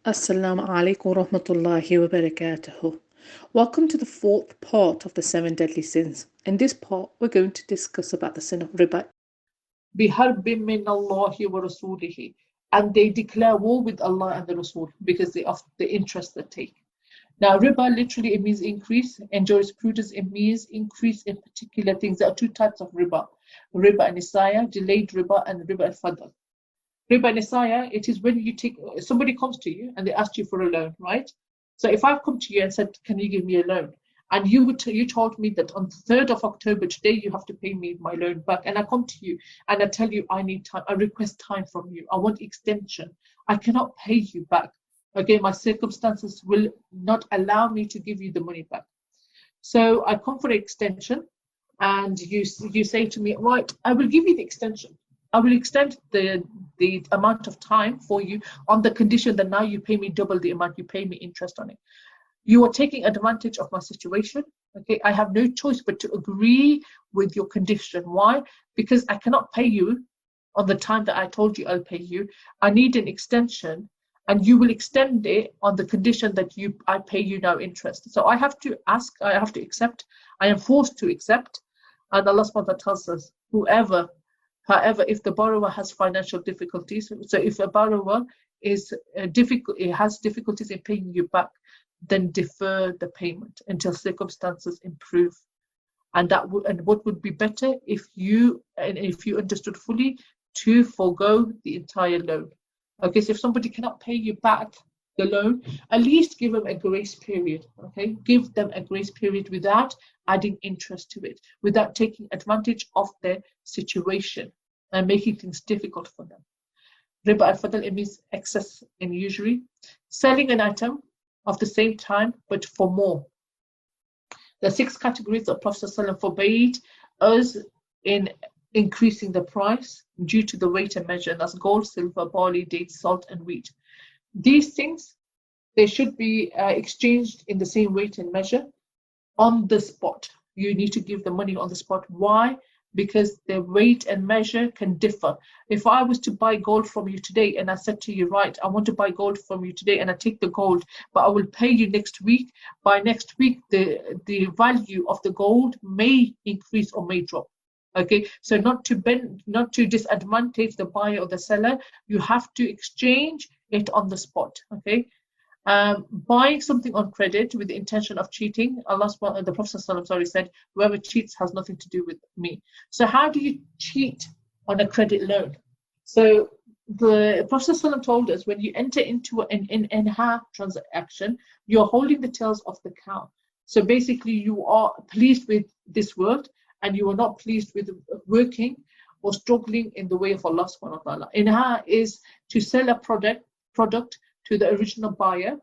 Assalamu alaikum rahmatullahi wa barakatuh. Welcome to the fourth part of the seven deadly sins. In this part, we're going to discuss about the sin of riba. بِحَرْبٍ مِّنَ اللَّهِ وَرَسُولِهِ. And they declare war with Allah and the Rasul because of the interest they take. Now, riba literally it means increase, and jurisprudence it means increase in particular things. There are two types of riba: riba and isaya, delayed riba, and riba al-fadl. Riba and isaya, it is when you take somebody comes to you and they ask you for a loan, right? So if I've come to you and said, "Can you give me a loan?" and you told me that on the 3rd of October today you have to pay me my loan back, and I come to you and I tell you I need time, I request time from you, I want extension, I cannot pay you back. Okay, my circumstances will not allow me to give you the money back. So I come for an extension, and you say to me, right, I will give you the extension. I will extend the amount of time for you on the condition that now you pay me double the amount, you pay me interest on it. You are taking advantage of my situation. Okay, I have no choice but to agree with your condition. Why? Because I cannot pay you on the time that I told you I'll pay you. I need an extension, and you will extend it on the condition that I pay you now interest. So I have to ask, I have to accept, I am forced to accept. And Allah subhanahu wa ta'ala tells us, however, if the borrower has financial difficulties, so if a borrower is difficult, it has difficulties in paying you back, then defer the payment until circumstances improve. And what would be better if you understood fully to forego the entire loan. Okay, so if somebody cannot pay you back the loan, at least give them a grace period. Okay, give them a grace period without adding interest to it, without taking advantage of their situation and making things difficult for them. Riba al-fadl, it means excess in usury, selling an item of the same time but for more. The 6 categories that Prophet ﷺ forbade us in increasing the price due to the weight and measure, and that's gold, silver, barley, dates, salt, and wheat. These things, they should be exchanged in the same weight and measure on the spot. You need to give the money on the spot. Why? Because the weight and measure can differ. If I was to buy gold from you today and I said to you, right, I want to buy gold from you today, and I take the gold, but I will pay you next week. By next week, the value of the gold may increase or may drop. Okay, so not to disadvantage the buyer or the seller, you have to exchange it on the spot. Okay. Buying something on credit with the intention of cheating, the Prophet ﷺ said, whoever cheats has nothing to do with me. So how do you cheat on a credit loan? So the Prophet ﷺ told us, when you enter into an inha transaction, you're holding the tails of the cow. So basically you are pleased with this world and you are not pleased with working or struggling in the way of Allah subhanahu wa ta'ala. Inha is to sell a product to the original buyer.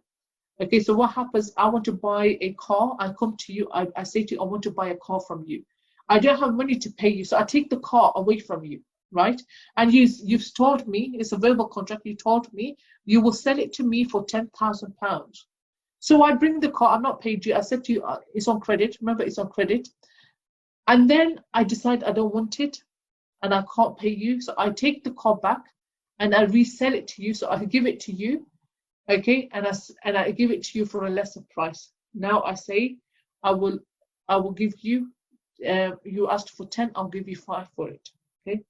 Okay, so what happens? I want to buy a car. I come to you. I say to you, I want to buy a car from you. I don't have money to pay you, so I take the car away from you, right? And you've told me, it's a verbal contract. You told me you will sell it to me for £10,000. So I bring the car. I'm not paid you. I said to you, it's on credit. Remember, it's on credit. And then I decide I don't want it, and I can't pay you. So I take the car back, and I resell it to you. So I give it to you. Okay, and I give it to you for a lesser price. Now I say, I will give you. You asked for 10, I'll give you 5 for it. Okay,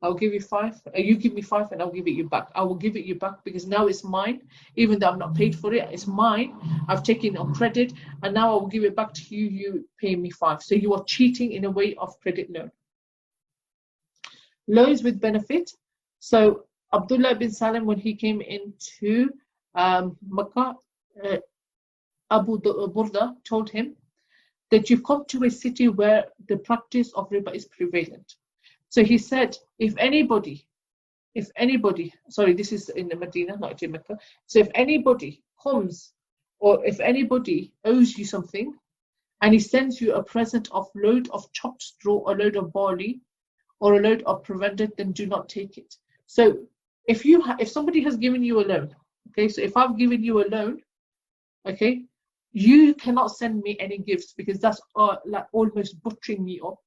I'll give you 5. You give me 5, and I'll give it you back. I will give it you back because now it's mine, even though I'm not paid for it. It's mine. I've taken it on credit, and now I will give it back to you. You pay me 5. So you are cheating in a way of credit loan. Loans with benefit. So Abdullah bin Salam, when he came into Makkah, Abu Burda told him that you've come to a city where the practice of riba is prevalent. So he said, if anybody, sorry, this is in Medina, not in Mecca. So if anybody comes, or if anybody owes you something, and he sends you a present of load of chopped straw, a load of barley, or a load of provender, then do not take it. So if somebody has given you a loan, okay, so if I've given you a loan, okay, you cannot send me any gifts because that's like almost butchering me up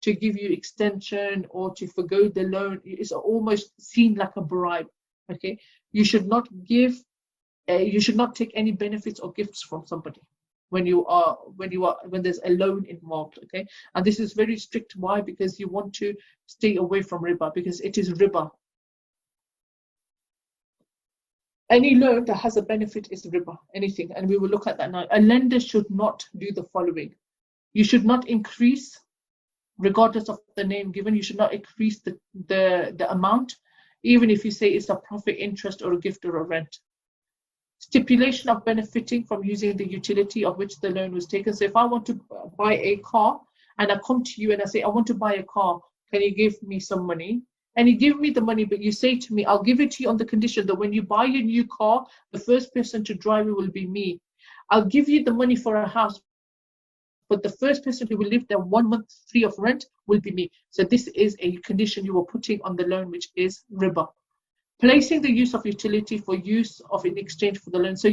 to give you extension or to forgo the loan. It's almost seen like a bribe. Okay, you should not give you should not take any benefits or gifts from somebody when there's a loan involved. Okay, and this is very strict. Why? Because you want to stay away from riba, because it is riba. Any loan that has a benefit is riba, anything, and we will look at that now. A lender should not do the following. You should not increase, regardless of the name given, you should not increase the amount, even if you say it's a profit, interest, or a gift, or a rent. Stipulation of benefiting from using the utility of which the loan was taken. So if I want to buy a car and I come to you and I say, I want to buy a car, can you give me some money? And you give me the money, but you say to me, I'll give it to you on the condition that when you buy a new car, the first person to drive it will be me. I'll give you the money for a house, but the first person who will live there 1 month free of rent will be me. So this is a condition you are putting on the loan, which is riba. Placing the use of utility for use of in exchange for the loan. So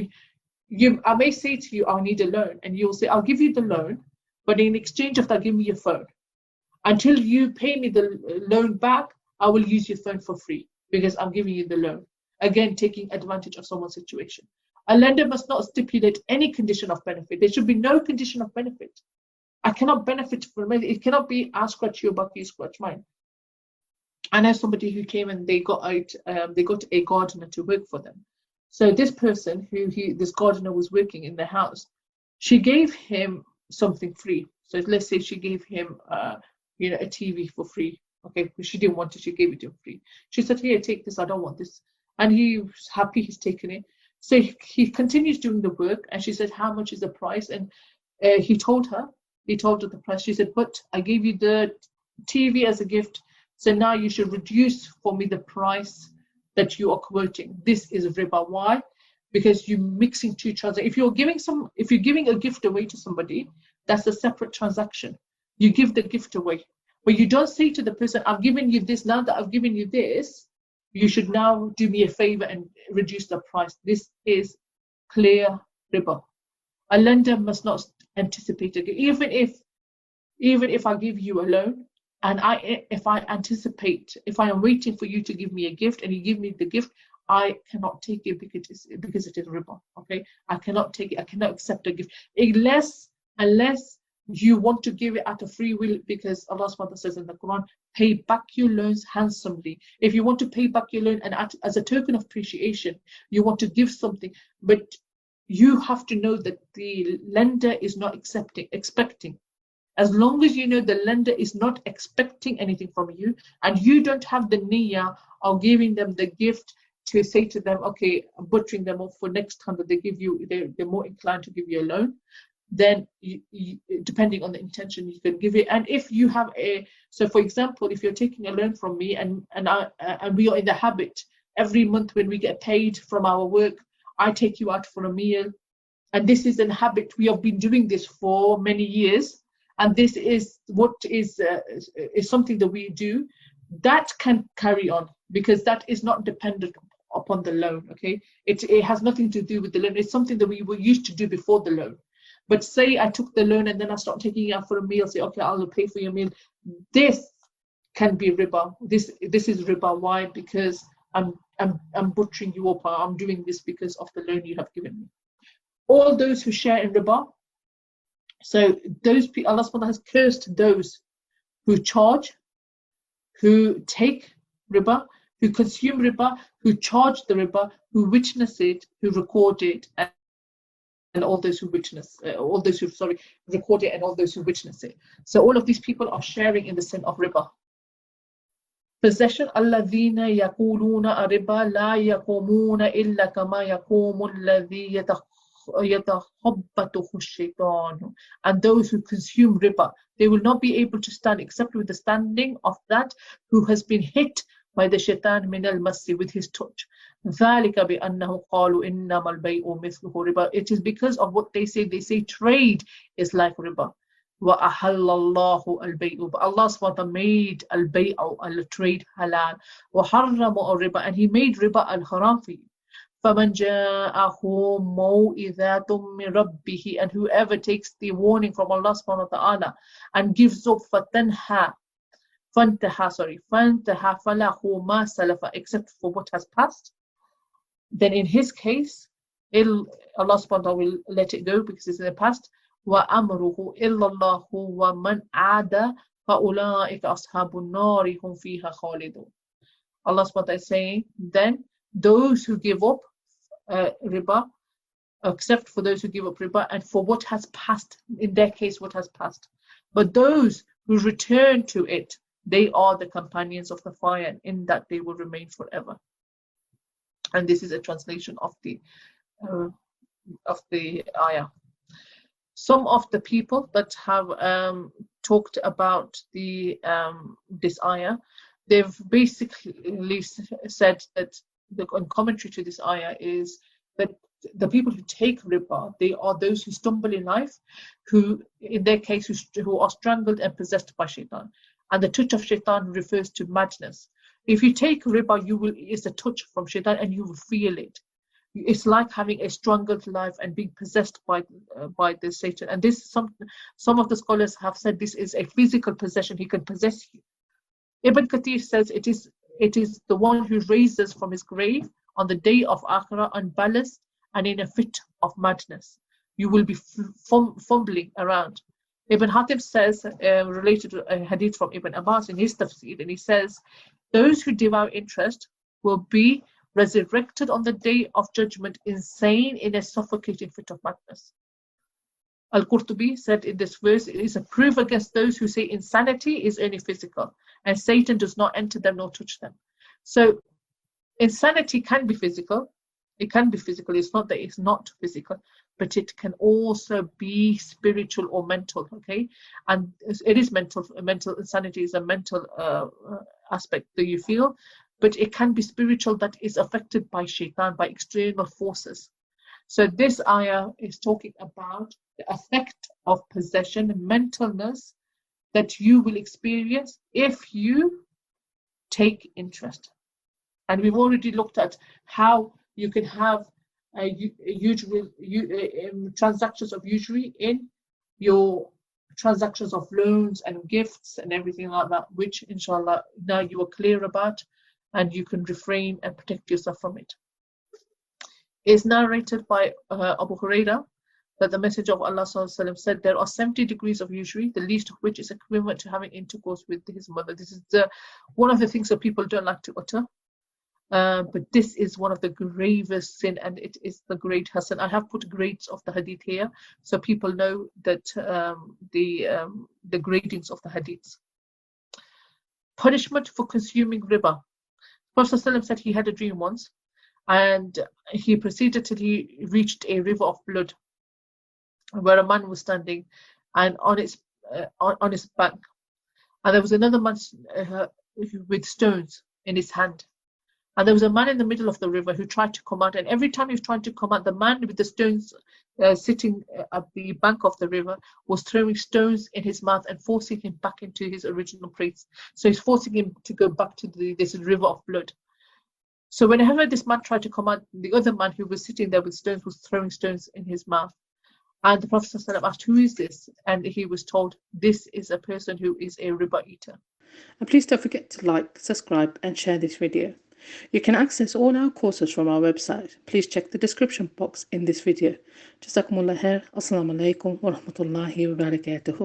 I may say to you, I need a loan, and you'll say, I'll give you the loan, but in exchange of that, give me your phone. Until you pay me the loan back, I will use your phone for free because I'm giving you the loan. Again, taking advantage of someone's situation. A lender must not stipulate any condition of benefit. There should be no condition of benefit. I cannot benefit from it. It cannot be, I scratch your back, you scratch mine. I know somebody who came and they got a gardener to work for them. So this person, this gardener was working in the house, she gave him something free. So let's say she gave him a TV for free. Okay, but she didn't want it, she gave it to him free. She said, here, take this, I don't want this. And he was happy, he's taken it. So he continues doing the work, and she said, how much is the price? And he told her the price. She said, but I gave you the TV as a gift, so now you should reduce for me the price that you are quoting. This is riba. Why? Because you're mixing two transactions. If you're giving a gift away to somebody, that's a separate transaction. You give the gift away. But you don't say to the person, I've given you this, now that I've given you this, you should now do me a favor and reduce the price. This is clear riba. A lender must not anticipate it. Even if I give you a loan, and if I am waiting for you to give me a gift and you give me the gift, I cannot take it because it is riba. Okay, I cannot take it. I cannot accept a gift unless you want to give it out of free will, because Allah subhanahu wa ta'ala says in the Quran, pay back your loans handsomely. If you want to pay back your loan and as a token of appreciation, you want to give something, but you have to know that the lender is not expecting. As long as you know the lender is not expecting anything from you, and you don't have the niyyah of giving them the gift to say to them, okay, I'm butchering them off for next time that they give you, they're more inclined to give you a loan, then you, depending on the intention, you can give it. And if you have so for example, if you're taking a loan from me and we are in the habit, every month when we get paid from our work, I take you out for a meal, and this is a habit, we have been doing this for many years, and this is what is something that we do, that can carry on, because that is not dependent upon the loan. Okay, it has nothing to do with the loan. It's something that we were used to do before the loan. But say I took the loan and then I start taking you out for a meal, say, okay, I'll pay for your meal. This can be riba. This is riba. Why? Because I'm butchering you up. I'm doing this because of the loan you have given me. All those who share in riba, so those people, Allah subhanahu has cursed those who charge, who take riba, who consume riba, who charge the riba, who witness it, who record it, and all those who record it, and all those who witness it. So all of these people are sharing in the sin of riba. Possession. الذين يقولون الربا لا يقومون إلا كما يقوم الذي يتخبطه الشيطان. And those who consume riba, they will not be able to stand except with the standing of that who has been hit by the shaitan min al-masi, with his touch. ذلك بأنه قالوا إنما البيع مثله ربا. It is because of what they say. They say trade is like riba. وأحل الله البيع. But Allah subhanahu wa ta'ala made al-bay' al-trade halal. وحرم الربا, and He made riba al-haram for you. فمن جاءه موعظة من ربه, and whoever takes the warning from Allah subhanahu wa ta'ala and gives up فانتهى فله ما سلف, except for what has passed, then in his case Allah subhanahu wa ta'ala will let it go because it's in the past. وَأَمْرُهُ إِلَّا اللَّهُ وَمَنْ عَادَ فَأُولَٰئِكَ أَصْحَابُ النَّارِ هُمْ فِيهَا خَالِدُونَ. Allah subhanahu wa ta'ala is saying, then those who give up riba, except for those who give up riba and for what has passed, in their case, what has passed. But those who return to it, they are the companions of the fire, and in that they will remain forever. And this is a translation of the ayah. Some of the people that have talked about this ayah, they've basically said that the commentary to this ayah is that the people who take riba, they are those who stumble in life, who in their case who are strangled and possessed by shaitan. And the touch of shaitan refers to madness. If you take riba, it's a touch from shaitan and you will feel it. It's like having a strangled life and being possessed by the Satan. And this some of the scholars have said this is a physical possession. He can possess you. Ibn Kathir says it is the one who raises from his grave on the day of Akhirah unbalanced and in a fit of madness. You will be fumbling around. Ibn Hatim says, related to a hadith from Ibn Abbas in his tafsir, and he says, those who devour interest will be resurrected on the day of judgment insane in a suffocating fit of madness. Al-Qurtubi said in this verse, it is a proof against those who say insanity is only physical and Satan does not enter them nor touch them. So insanity can be physical. It can be physical. It's not that it's not physical, but it can also be spiritual or mental. Okay, and it is mental. Mental insanity is a mental aspect that you feel, but it can be spiritual that is affected by shaitan, by external forces. So this ayah is talking about the effect of possession and mentalness that you will experience if you take interest. And we've already looked at how you can have transactions of usury in your transactions of loans and gifts and everything like that, which inshallah now you are clear about and you can refrain and protect yourself from it. It's narrated by Abu Hurairah that the Messenger of Allah said there are 70 degrees of usury, the least of which is equivalent to having intercourse with his mother. This is one of the things that people don't like to utter. But this is one of the gravest sin, and it is the great hasan. I have put grades of the hadith here so people know that the gradings of the hadiths. Punishment for consuming riba. Prophet ﷺ said he had a dream once, and he proceeded till he reached a river of blood where a man was standing and on his bank, and there was another man with stones in his hand. And there was a man in the middle of the river who tried to come out. And every time he was trying to come out, the man with the stones sitting at the bank of the river was throwing stones in his mouth and forcing him back into his original place. So he's forcing him to go back to this river of blood. So whenever this man tried to come out, the other man who was sitting there with stones was throwing stones in his mouth. And the Prophet ﷺ asked, who is this? And he was told, this is a person who is a riba eater. And please don't forget to like, subscribe and share this video. You can access all our courses from our website. Please check the description box in this video. Jazakumullah khair. Assalamu alaikum wa rahmatullahi wa barakatuh.